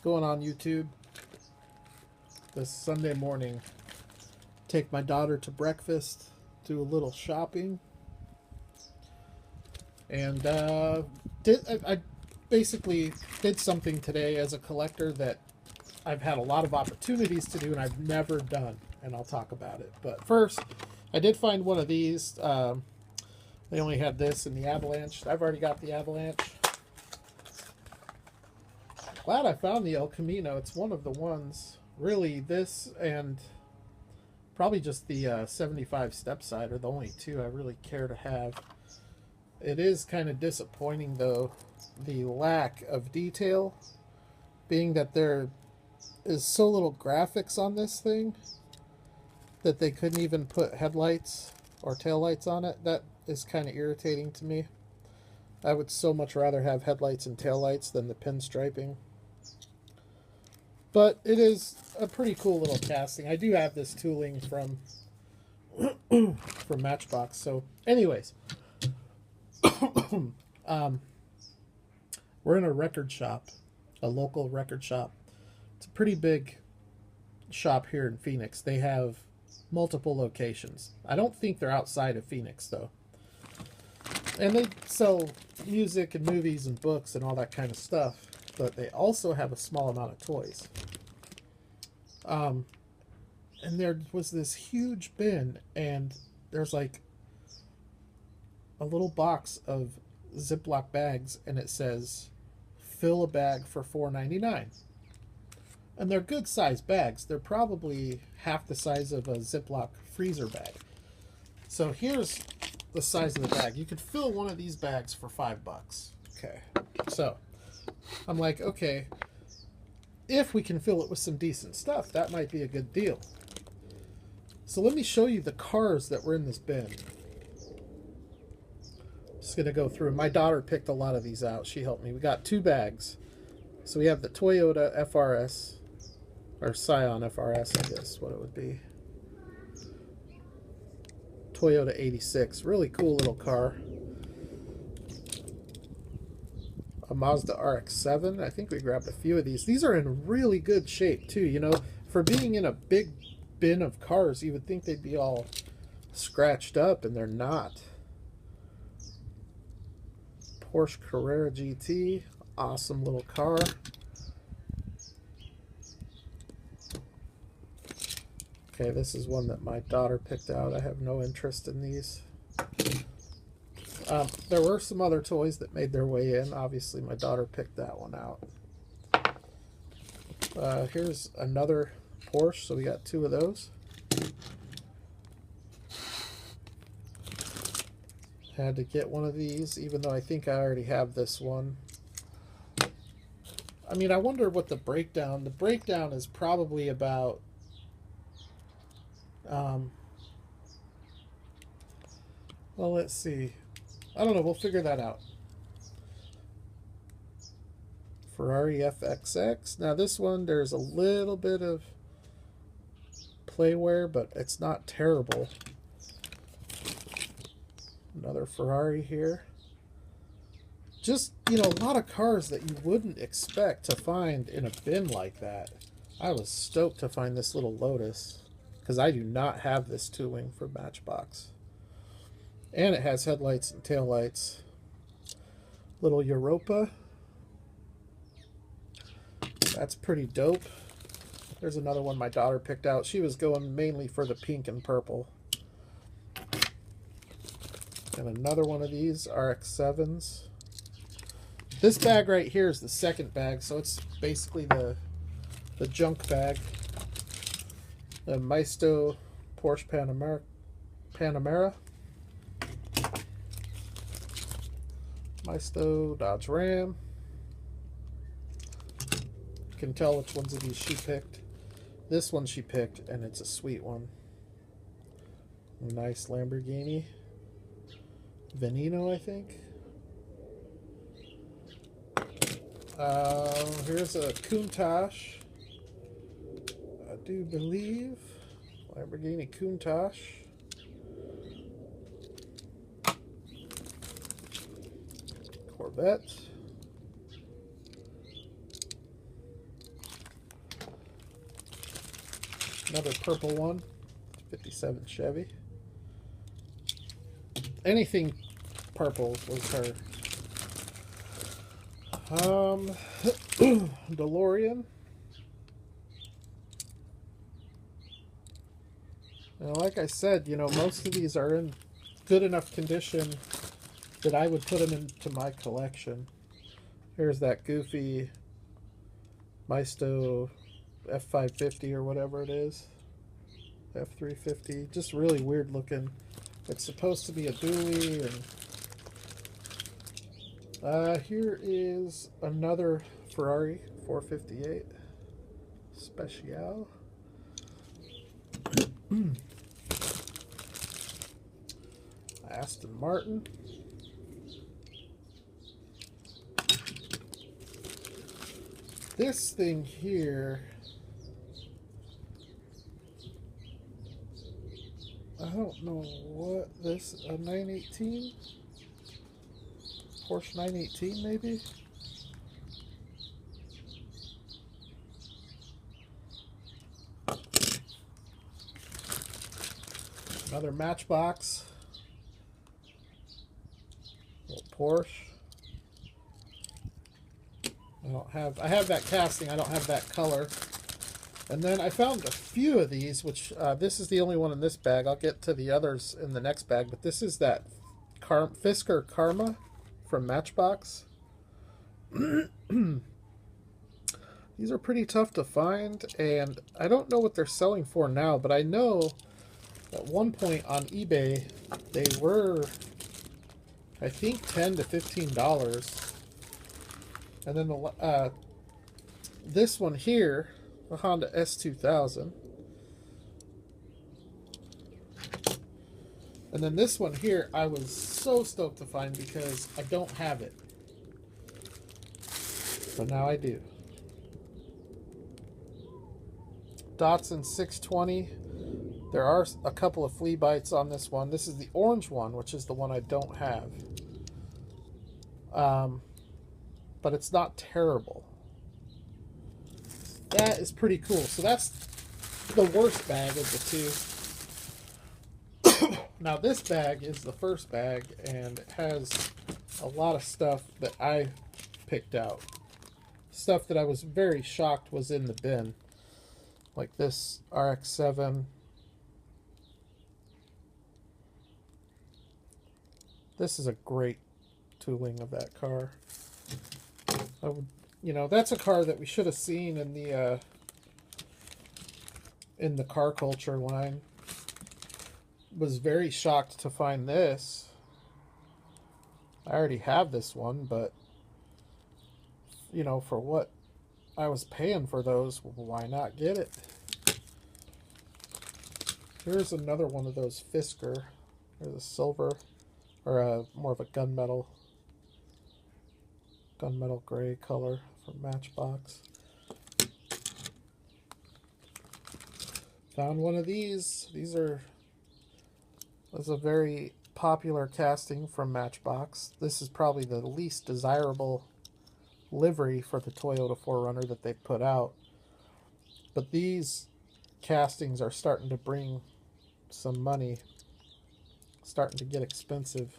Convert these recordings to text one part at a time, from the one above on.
going on YouTube this Sunday morning. Take my daughter to breakfast, do a little shopping, and I basically did something today as a collector that I've had a lot of opportunities to do and I've never done, and I'll talk about it. But first, I did find one of these. They only had this in the Avalanche. I've already got the Avalanche. Glad I found the El Camino. It's one of the ones. Really, this and probably just the 75 step side are the only two I really care to have. It is kind of disappointing, though, the lack of detail, being that there is so little graphics on this thing that they couldn't even put headlights or taillights on it. That is kind of irritating to me. I would so much rather have headlights and taillights than the pinstriping. But it is a pretty cool little casting. I do have this tooling from Matchbox. So anyways, we're in a record shop, a local record shop. It's a pretty big shop here in Phoenix. They have multiple locations. I don't think they're outside of Phoenix, though. And they sell music and movies and books and all that kind of stuff. But they also have a small amount of toys. And there was this huge bin, and there's like a little box of Ziploc bags, and it says, fill a bag for $4.99. And they're good sized bags. They're probably half the size of a Ziploc freezer bag. So here's the size of the bag. You could fill one of these bags for $5. Okay. So I'm like, okay, if we can fill it with some decent stuff, that might be a good deal. So let me show you the cars that were in this bin. Just going to go through. My daughter picked a lot of these out. She helped me. We got 2 bags. So we have the Toyota FRS, or Scion FRS, I guess what it would be. Toyota 86. Really cool little car. A Mazda RX-7. I think we grabbed a few of these. These are in really good shape too. You know, for being in a big bin of cars, you would think they'd be all scratched up, and they're not. Porsche Carrera GT. Awesome little car. Okay, this is one that my daughter picked out. I have no interest in these. There were some other toys that made their way in. Obviously, my daughter picked that one out. Here's another Porsche, so we got 2 of those. Had to get one of these, even though I think I already have this one. I mean, I wonder what the breakdown is probably about, well, let's see. I don't know. We'll figure that out. Ferrari FXX. Now this one, there's a little bit of play wear, but it's not terrible. Another Ferrari here. Just, you know, a lot of cars that you wouldn't expect to find in a bin like that. I was stoked to find this little Lotus, because I do not have this tooling for Matchbox. And it has headlights and taillights. Little Europa. That's pretty dope. There's another one my daughter picked out. She was going mainly for the pink and purple. And another one of these RX-7s. This bag right here is the second bag, so it's basically the junk bag. The Maisto Porsche Panamera. Maisto Dodge Ram. You can tell which ones of these she picked. This one she picked, and it's a sweet one. Nice Lamborghini Veneno, I think. Here's a Countach. I do believe. Lamborghini Countach. Corvette. Another purple one. 57 Chevy. Anything purple was her. DeLorean. Now, like I said, you know, most of these are in good enough condition that I would put them into my collection. Here's that goofy Maisto F550 or whatever it is. F350. Just really weird looking. It's supposed to be a dually. And here is another Ferrari 458 Special. Aston Martin. This thing here, I don't know what this, a 918? Porsche 918 maybe? Another Matchbox. Little Porsche. I have that casting, I don't have that color. And then I found a few of these, which this is the only one in this bag. I'll get to the others in the next bag, but this is that Fisker Karma from Matchbox. These are pretty tough to find, and I don't know what they're selling for now, but I know at one point on eBay they were, I think, $10 to $15. And then this one here, the Honda S2000. And then this one here, I was so stoked to find because I don't have it. But now I do. Datsun 620. There are a couple of flea bites on this one. This is the orange one, which is the one I don't have. But it's not terrible. That is pretty cool. So that's the worst bag of the two. Now this bag is the first bag, and it has a lot of stuff that I picked out. Stuff that I was very shocked was in the bin. Like this RX-7. This is a great tooling of that car. I would, you know, that's a car that we should have seen in the car culture line. Was very shocked to find this. I already have this one, but you know, for what I was paying for those, why not get it? Here's another one of those Fisker. There's a silver, or more of a gunmetal gray color from Matchbox. Found one of these. Was a very popular casting from Matchbox. This is probably the least desirable livery for the Toyota 4Runner that they put out. But these castings are starting to bring some money. Starting to get expensive.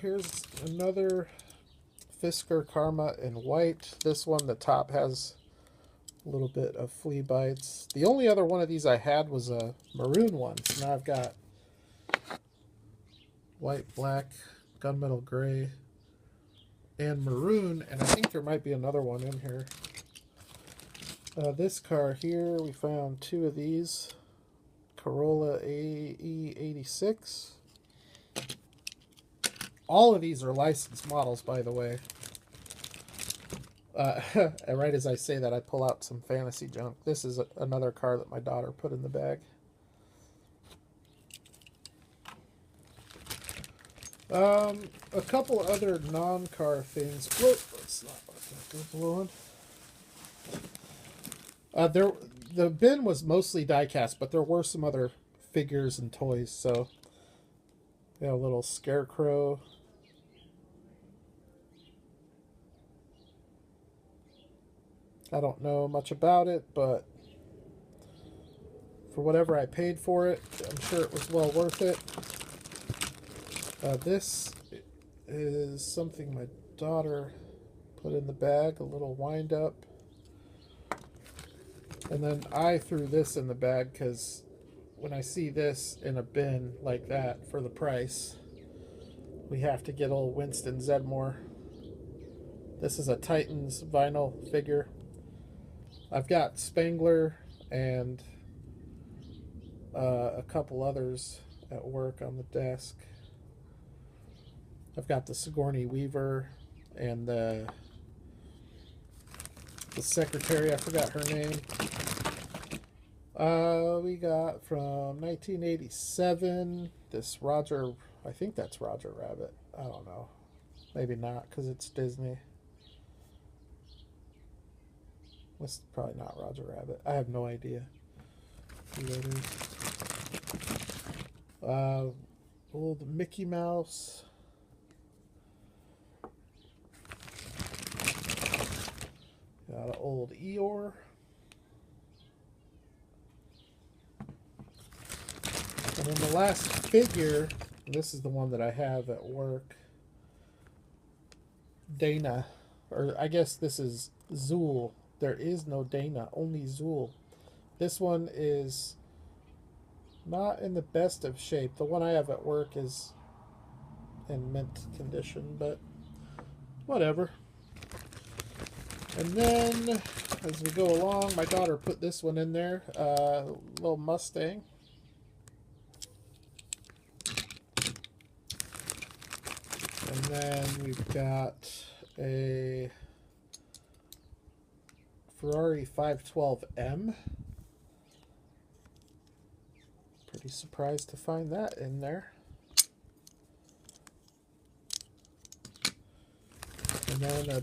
Here's another Fisker Karma in white. This one, the top has a little bit of flea bites. The only other one of these I had was a maroon one. So now I've got white, black, gunmetal gray, and maroon. And I think there might be another one in here. This car here, we found two of these. Corolla AE86. All of these are licensed models, by the way. Right as I say that, I pull out some fantasy junk. This is another car that my daughter put in the bag. A couple other non-car things. Whoa, let's not let that go blowing. The bin was mostly diecast, but there were some other figures and toys. So, yeah, a little scarecrow. I don't know much about it, but for whatever I paid for it, I'm sure it was well worth it. This is something my daughter put in the bag, a little wind up. And then I threw this in the bag because when I see this in a bin like that for the price, we have to get old Winston Zedmore. This is a Titans vinyl figure. I've got Spangler and a couple others at work on the desk. I've got the Sigourney Weaver and the secretary, I forgot her name. We got from 1987 this Roger, I think that's Roger Rabbit. I don't know. Maybe not because it's Disney. This is probably not Roger Rabbit. I have no idea who that is. Old Mickey Mouse. Got an old Eeyore. And then the last figure, this is the one that I have at work. Dana, or I guess this is Zool. There is no Dana, only Zool. This one is not in the best of shape. The one I have at work is in mint condition, but whatever. And then, as we go along, my daughter put this one in there, little Mustang. And then we've got a Ferrari 512M. Pretty surprised to find that in there. And then a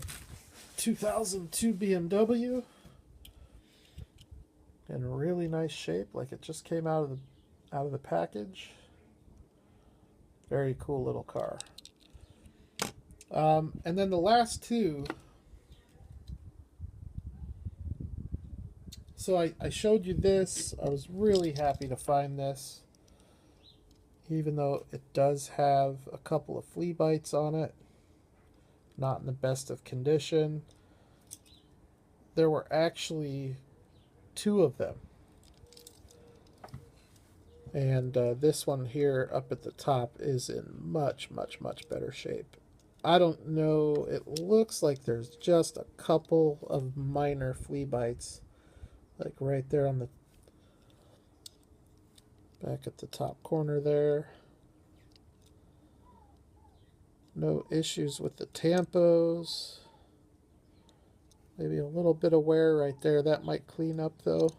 2002 BMW in really nice shape, like it just came out of the package. Very cool little car. And then the last two. So I showed you this. I was really happy to find this, even though it does have a couple of flea bites on it. Not in the best of condition. There were actually two of them. And this one here up at the top is in much, much, much better shape. I don't know. It looks like there's just a couple of minor flea bites. Like right there on the back at the top corner there. No issues with the tampos. Maybe a little bit of wear right there. That might clean up though.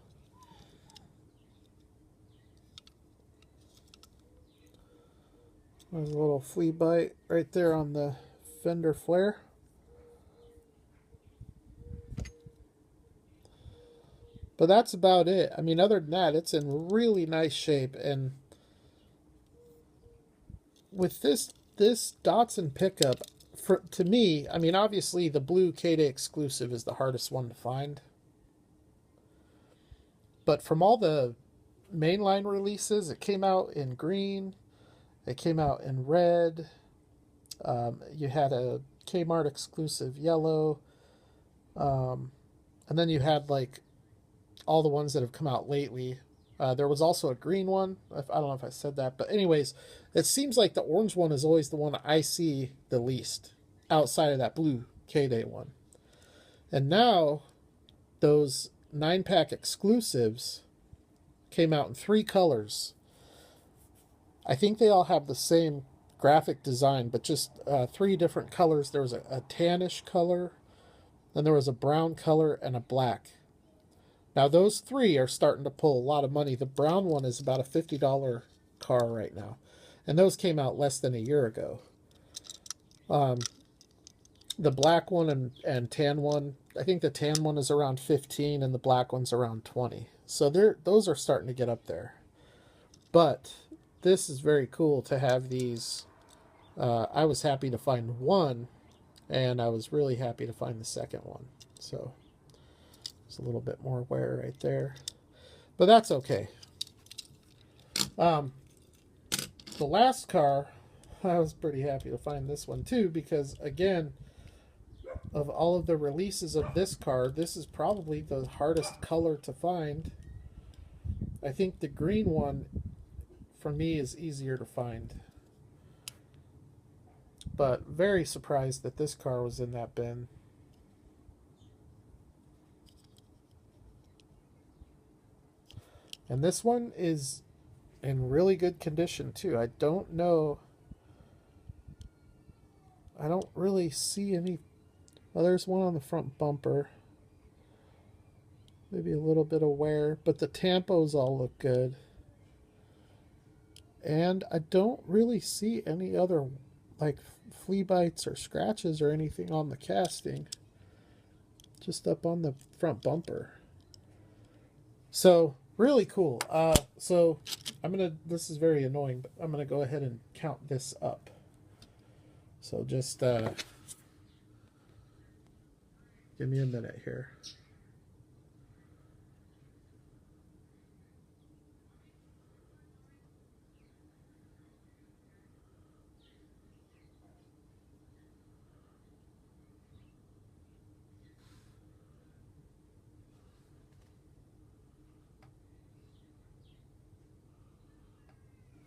There's a little flea bite right there on the fender flare. But that's about it. I mean, other than that, it's in really nice shape. And with this Datsun pickup, to me, I mean, obviously the blue K-Day exclusive is the hardest one to find. But from all the mainline releases, it came out in green. It came out in red. You had a Kmart exclusive yellow. And then you had like all the ones that have come out lately. There was also a green one. I don't know if I said that. But anyways, it seems like the orange one is always the one I see the least outside of that blue K-Day one. And now those 9-pack exclusives came out in 3 colors. I think they all have the same graphic design, but just 3 different colors. There was a tannish color, then there was a brown color, and a black. Now those 3 are starting to pull a lot of money. The brown one is about a $50 car right now. And those came out less than a year ago. The black one and tan one, I think the tan one is around 15 and the black one's around 20. So those are starting to get up there. But this is very cool to have these. I was happy to find one, and I was really happy to find the second one. So There's a little bit more wear right there, but that's okay. The last car, I was pretty happy to find this one too, because again, of all of the releases of this car, this is probably the hardest color to find. I think the green one, for me, is easier to find. But very surprised that this car was in that bin. And this one is in really good condition too. I don't know. I don't really see any. Well, there's one on the front bumper. Maybe a little bit of wear, but the tampos all look good. And I don't really see any other like flea bites or scratches or anything on the casting. Just up on the front bumper. So really cool. So this is very annoying, but I'm gonna go ahead and count this up. So just give me a minute here.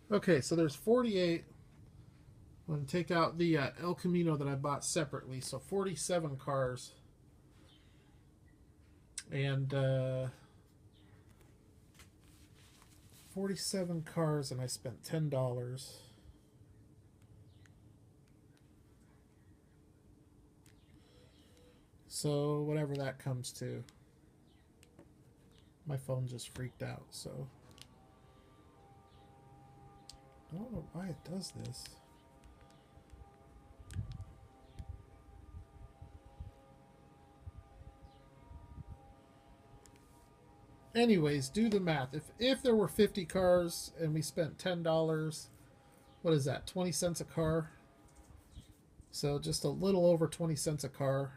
Okay, so there's 48. I'm going to take out the El Camino that I bought separately. So 47 cars. And 47 cars, and I spent $10. So whatever that comes to. My phone just freaked out, so I don't know why it does this. Anyways, do the math. If there were 50 cars and we spent $10, what is that? 20 cents a car. So just a little over 20 cents a car.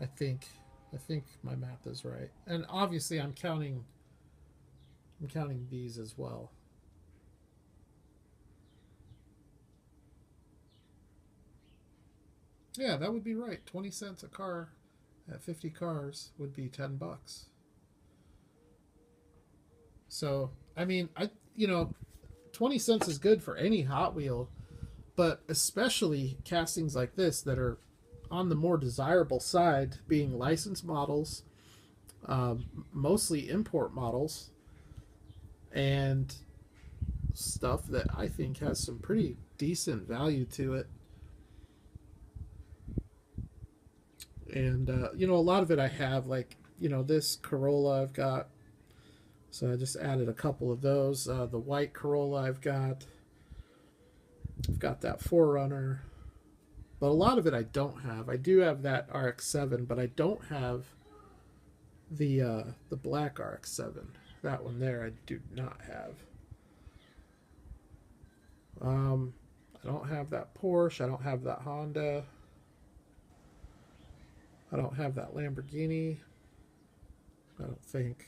I think my math is right. And obviously I'm counting these as well. Yeah, that would be right. 20 cents a car at 50 cars would be $10. So, I mean, 20 cents is good for any Hot Wheel, but especially castings like this that are on the more desirable side, being licensed models, mostly import models, and stuff that I think has some pretty decent value to it. And a lot of it I have, like this Corolla I've got, so I just added a couple of those. The white Corolla I've got that 4Runner, but a lot of it I don't have. I do have that RX-7, but I don't have the black RX-7. That one there I do not have. I don't have that Porsche. I don't have that Honda. I don't have that Lamborghini. I don't think.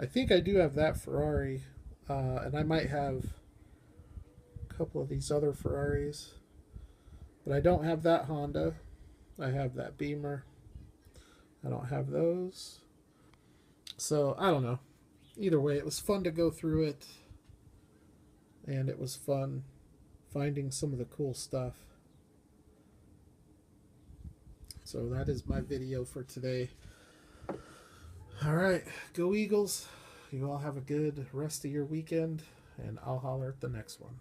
I think I do have that Ferrari, and I might have a couple of these other Ferraris, but I don't have that Honda. I have that Beamer. I don't have those. So I don't know. Either way, it was fun to go through it, and it was fun finding some of the cool stuff. So that is my video for today. All right, go Eagles. You all have a good rest of your weekend, and I'll holler at the next one.